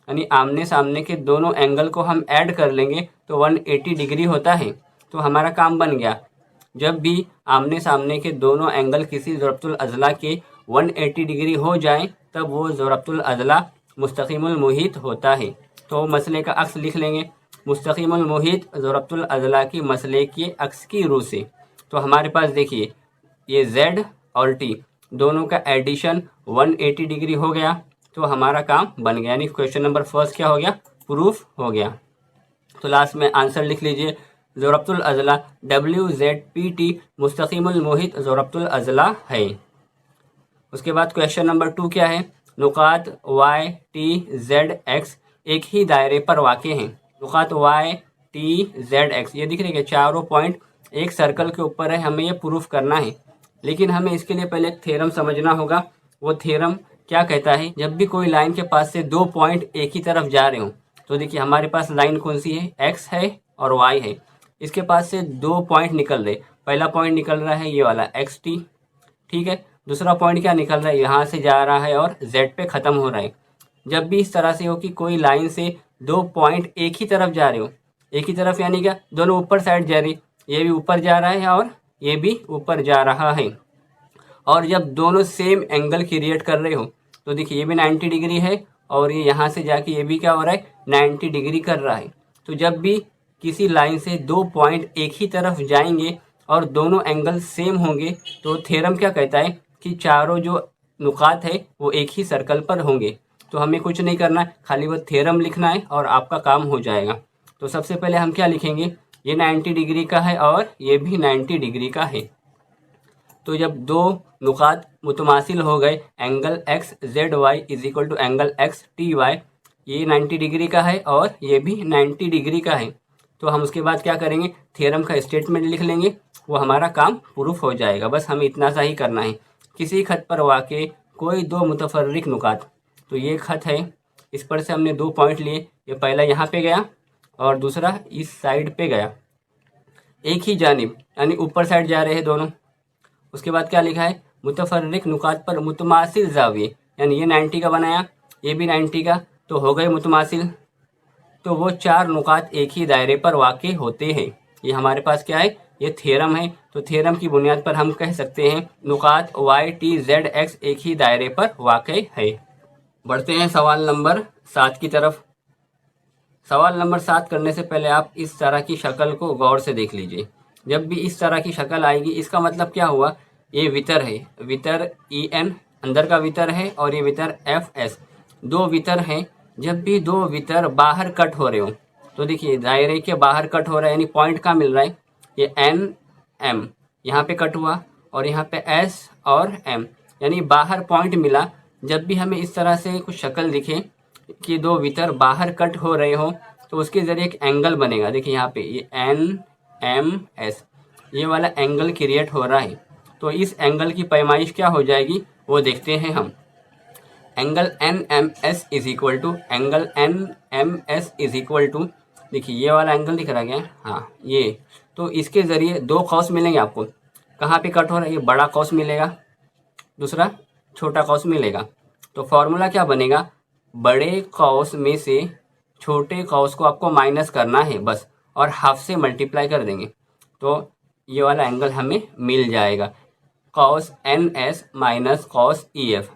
यानी आमने सामने के दोनों एंगल को हम ऐड कर लेंगे तो 180 डिग्री होता है। तो हमारा काम बन गया। जब भी आमने सामने के दोनों एंगल किसी ज़ोरबतुल अज़ला के 180 डिग्री हो जाए तब वो ज़ोरबतुल अज़ला मुस्तकीमुल मुहीत होता है। तो मसले का अक्स लिख लेंगे, मुस्तकीमुल मुहीत ज़ोरबतुल अज़ला की मसले के अक्स की रूह से। तो हमारे पास देखिए ये Z और T दोनों का एडिशन 180 डिग्री हो गया, तो हमारा काम बन गया, यानी क्वेश्चन नंबर फर्स्ट क्या हो गया, प्रूफ हो गया। तो लास्ट में आंसर लिख लीजिए, ज़ोरबतुल अज़ला WZPT मुस्तकीमुल मुहीत ज़ोरबतुल अज़ला है। उसके बाद क्वेश्चन नंबर 2 क्या है, नुकात Y T Z X एक ही दायरे पर वाक़े हैं। नुकात Y T Z X ये दिख रही है, चारों पॉइंट एक सर्कल के ऊपर है, हमें ये प्रूफ करना है। लेकिन हमें इसके लिए पहले एक थ्योरम समझना होगा। वो थ्योरम क्या कहता है, जब भी कोई लाइन के पास से दो पॉइंट एक ही तरफ जा रहे हो, तो देखिए हमारे पास लाइन कौन सी है, X है और Y है। इसके पास से दो पॉइंट निकल रहे, पहला पॉइंट निकल रहा है ये वाला XT, ठीक है। दूसरा पॉइंट क्या निकल रहा है, यहाँ से जा रहा है और Z पे ख़त्म हो रहा है। जब भी इस तरह से हो कि कोई लाइन से दो पॉइंट एक ही तरफ जा रहे हो, एक ही तरफ यानी क्या, दोनों ऊपर साइड जा रही, ये भी ऊपर जा रहा है और ये भी ऊपर जा रहा है, और जब दोनों सेम एंगल क्रिएट कर रहे हो, तो देखिए ये भी 90 डिग्री है और ये यहाँ से जाके ये भी क्या हो रहा है, 90 डिग्री कर रहा है। तो जब भी किसी लाइन से दो पॉइंट एक ही तरफ जाएंगे और दोनों एंगल सेम होंगे, तो थ्योरम क्या कहता है कि चारों जो नुकात है वो एक ही सर्कल पर होंगे। तो हमें कुछ नहीं करना है, खाली वो थ्योरम लिखना है और आपका काम हो जाएगा। तो सबसे पहले हम क्या लिखेंगे, ये 90 डिग्री का है और ये भी 90 डिग्री का है। तो जब दो नुकात मुतमासिल हो गए, angle X Z Y is equal to angle X T Y, ये 90 डिग्री का है और ये भी 90 डिग्री का है, तो हम उसके बाद क्या करेंगे, थ्योरम का स्टेटमेंट लिख लेंगे, वो हमारा काम प्रूफ हो जाएगा। बस हमें इतना सा ही करना है। किसी खत पर वाक़े कोई दो मुतफर्रिक नुकात, तो ये खत है, इस पर से हमने दो पॉइंट लिए, ये पहला यहाँ पे गया और दूसरा इस साइड पे गया, एक ही जानिब यानी ऊपर साइड जा रहे हैं दोनों। उसके बाद क्या लिखा है, मुतफर्रिक नुकात पर मुतमासिल जाविये, यानी ये 90 का बनाया, ये भी 90 का, तो हो गए मुतमासिल। तो वो चार नुकात एक ही दायरे पर वाक़े होते हैं। ये हमारे पास क्या है, ये थ्योरम है। तो थ्योरम की बुनियाद पर हम कह सकते हैं नुकात वाई टी जेड एक्स एक ही दायरे पर वाक़े है। बढ़ते हैं सवाल नंबर 7 की तरफ। सवाल नंबर 7 करने से पहले आप इस तरह की शक्ल को गौर से देख लीजिए। जब भी इस तरह की शक्ल आएगी, इसका मतलब क्या हुआ, ये वितर है, वितर EN अंदर का वितर है और ये वितर FS, दो वितर हैं। जब भी दो वितर बाहर कट हो रहे हो, तो देखिए दायरे के बाहर कट हो रहा है, यानी पॉइंट का मिल रहा है, ये N एम, यहाँ पे कट हुआ और यहाँ पे एस और एम, यानी बाहर पॉइंट मिला। जब भी हमें इस तरह से कुछ शक्ल दिखे कि दो वितर बाहर कट हो रहे हो तो उसके जरिए एक एंगल बनेगा। देखिए यहाँ पे ये एन एम एस, ये वाला एंगल क्रिएट हो रहा है। तो इस एंगल की पैमाइश क्या हो जाएगी वो देखते हैं हम। Angle N M S is equal to, angle N M S is equal to, देखिए ये वाला एंगल दिख रहा है क्या, हाँ ये। तो इसके ज़रिए दो कॉस मिलेंगे आपको। कहाँ पे कट हो रहा है, ये बड़ा कॉस मिलेगा, दूसरा छोटा कॉस मिलेगा। तो फॉर्मूला क्या बनेगा, बड़े कॉस में से छोटे कॉस को आपको माइनस करना है बस, और हाफ से मल्टीप्लाई कर देंगे तो ये वाला एंगल हमें मिल जाएगा। Cos N S minus cos E F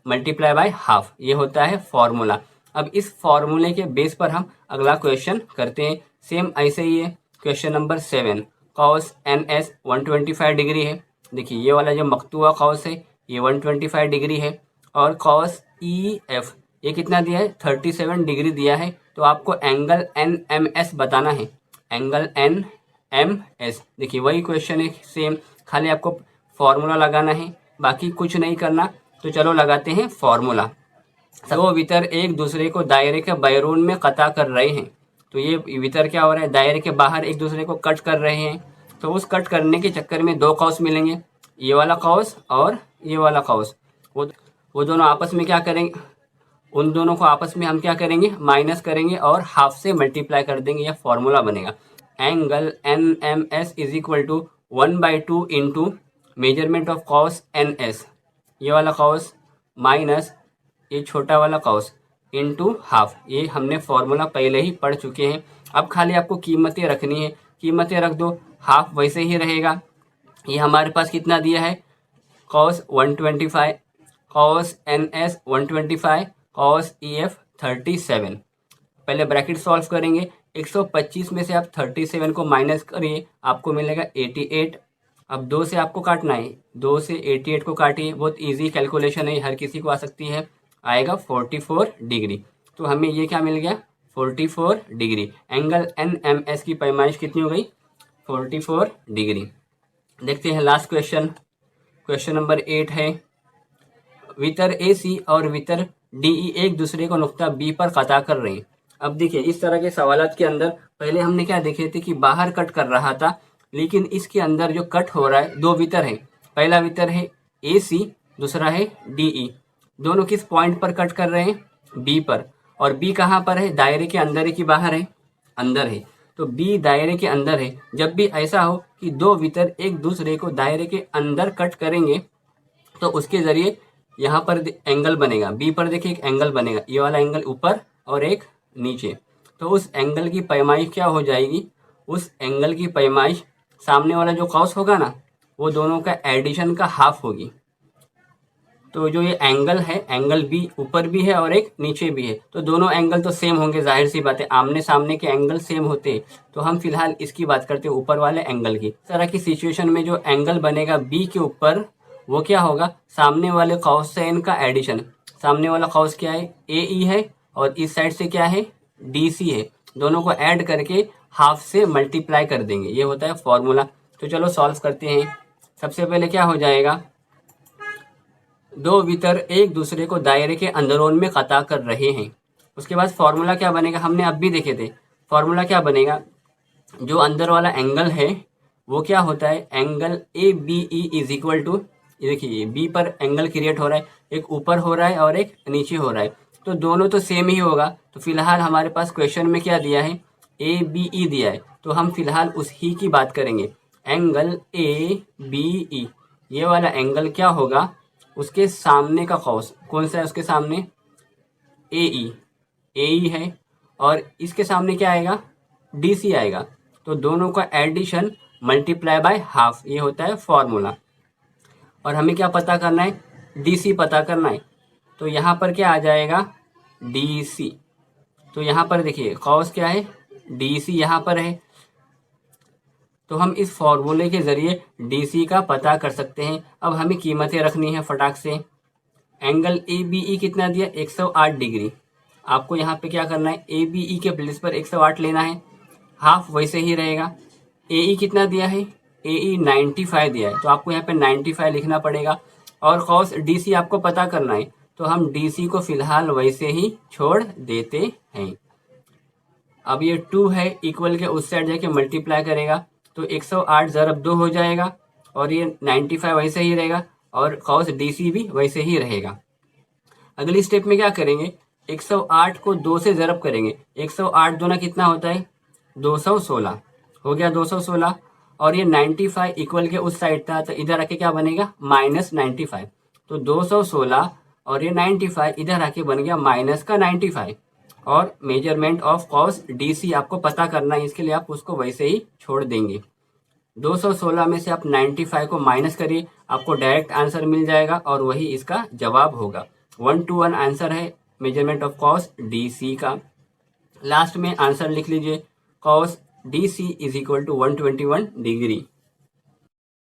multiply by half, ये होता है फॉर्मूला। अब इस फॉर्मूले के बेस पर हम अगला क्वेश्चन करते हैं। सेम ऐसे ही है question number 7। Cos N S 125 degree है। देखिए ये वाला जो मकतूआ कॉस है ये 125 डिग्री है, और कॉस ई एफ ये कितना दिया है, 37 डिग्री दिया है। तो आपको एंगल एन एम एस बताना है, एंगल एन एम एस। देखिए वही क्वेश्चन है सेम, खाली आपको फॉर्मूला लगाना है, बाकी कुछ नहीं करना। तो चलो लगाते हैं फॉर्मूला। दो वितर एक दूसरे को दायरे के बैरून में कता कर रहे हैं। तो ये वितर क्या हो रहा है, दायरे के बाहर एक दूसरे को कट कर रहे हैं। तो उस कट करने के चक्कर में दो कॉस मिलेंगे, ये वाला कॉस और ये वाला कॉस। वो दोनों आपस में क्या करेंगे, उन दोनों को आपस में हम क्या करेंगे, माइनस करेंगे और हाफ से मल्टीप्लाई कर देंगे। यह फॉर्मूला बनेगा। Angle N M S is equal to 1/2 into measurement of cos N S, ये वाला कॉस माइनस ये छोटा वाला कॉस इंटू हाफ। ये हमने फॉर्मूला पहले ही पढ़ चुके हैं। अब खाली आपको कीमतें रखनी है, कीमतें रख दो, हाफ वैसे ही रहेगा। ये हमारे पास कितना दिया है, cos 125, cos N S 125, cos E F 37। पहले ब्रैकेट सॉल्व करेंगे। 125 में से आप 37 को माइनस करिए, आपको मिलेगा 88। अब 2 से आपको काटना है, 2 से 88 को काटिए, बहुत इजी कैलकुलेशन है, हर किसी को आ सकती है। आएगा 44 डिग्री। तो हमें ये क्या मिल गया, 44 degree. Angle N M S की पैमाइश कितनी हो गई, 44 डिग्री। देखते हैं लास्ट क्वेश्चन, क्वेश्चन नंबर 8 है। वितर ए सी और वितर डी ई एक दूसरे को नुक्ता बी पर कता कर रहे हैं। अब देखिए इस तरह के सवालात के अंदर पहले हमने क्या देखे थे कि बाहर कट कर रहा था, लेकिन इसके अंदर जो कट हो रहा है, दो वितर है। पहला वितर है ए सी, दूसरा है डी ई। दोनों किस पॉइंट पर कट कर रहे हैं, बी पर। और बी कहाँ पर है, दायरे के अंदर है कि बाहर है, अंदर है। तो बी दायरे के अंदर है। जब भी ऐसा हो कि दो वितर एक दूसरे को दायरे के अंदर कट करेंगे तो उसके जरिए यहाँ पर एंगल बनेगा। बी पर देखिए एक एंगल बनेगा, ये वाला एंगल ऊपर और एक नीचे। तो उस एंगल की पैमाइश क्या हो जाएगी, उस एंगल की पैमाइश सामने वाला जो कॉस होगा ना, वो दोनों का एडिशन का हाफ होगी। तो जो ये एंगल है, एंगल बी ऊपर भी है और एक नीचे भी है, तो दोनों एंगल तो सेम होंगे, जाहिर सी बात है, आमने सामने के एंगल सेम होते हैं। तो हम फिलहाल इसकी बात करते हैं ऊपर वाले एंगल की। इस तरह की सिचुएशन में जो एंगल बनेगा बी के ऊपर, वो क्या होगा, सामने वाले कॉस से इनका एडिशन। सामने वाला कॉस क्या है, ए ई है, और इस साइड से क्या है, डी सी है। दोनों को ऐड करके हाफ से मल्टीप्लाई कर देंगे, ये होता है फॉर्मूला। तो चलो सॉल्व करते हैं। सबसे पहले क्या हो जाएगा, दो वितर एक दूसरे को दायरे के अंदरून में कता कर रहे हैं। उसके बाद फॉर्मूला क्या बनेगा, हमने अब भी देखे थे। फॉर्मूला क्या बनेगा, जो अंदर वाला एंगल है वो क्या होता है, angle A B E is equal to, देखिए बी पर एंगल क्रिएट हो रहा है, एक ऊपर हो रहा है और एक नीचे हो रहा है, तो दोनों तो सेम ही होगा। तो फिलहाल हमारे पास क्वेश्चन में क्या दिया है, ए बी ई दिया है, तो हम फिलहाल उस ही की बात करेंगे। एंगल ए बी ई, ये वाला एंगल क्या होगा, उसके सामने का कॉस कौन सा है, उसके सामने ए ई है, और इसके सामने क्या आएगा, डी सी आएगा। तो दोनों का एडिशन मल्टीप्लाई बाय हाफ, ये होता है फॉर्मूला। और हमें क्या पता करना है, डी सी पता करना है। तो यहाँ पर क्या आ जाएगा, डी सी। तो यहाँ पर देखिए कॉस क्या है, डी सी यहाँ पर है। तो हम इस फॉर्मूले के जरिए डी सी का पता कर सकते हैं। अब हमें कीमतें रखनी है फटाक से। एंगल ए बी ई कितना दिया, 108 डिग्री। आपको यहाँ पे क्या करना है, ए बी ई के प्लेस पर 108 लेना है, हाफ वैसे ही रहेगा। ए ई कितना दिया है, AE 95 दिया है तो आपको यहाँ पे 95 लिखना पड़ेगा। और cos DC आपको पता करना है तो हम DC को फिलहाल वैसे ही छोड़ देते हैं। अब ये 2 है इक्वल के उस साइड जाके मल्टीप्लाई करेगा तो 108 ज़रब 2 हो जाएगा और ये 95 वैसे ही रहेगा और cos DC भी वैसे ही रहेगा। अगली स्टेप में क्या करेंगे, 108 को 2 से ज़रब करेंगे। 108 दूना कितना होता है 216, हो गया 216। और ये 95 इक्वल के उस साइड था तो इधर आके क्या बनेगा -95। तो 216 और ये 95 इधर आके बन गया माइनस का 95। और मेजरमेंट ऑफ cos DC आपको पता करना है, इसके लिए आप उसको वैसे ही छोड़ देंगे। 216 में से आप 95 को माइनस करिए, आपको डायरेक्ट आंसर मिल जाएगा और वही इसका जवाब होगा। 1 to 1 आंसर है मेजरमेंट ऑफ cos DC का। लास्ट में आंसर लिख लीजिए, cos DC is equal to 121 degree.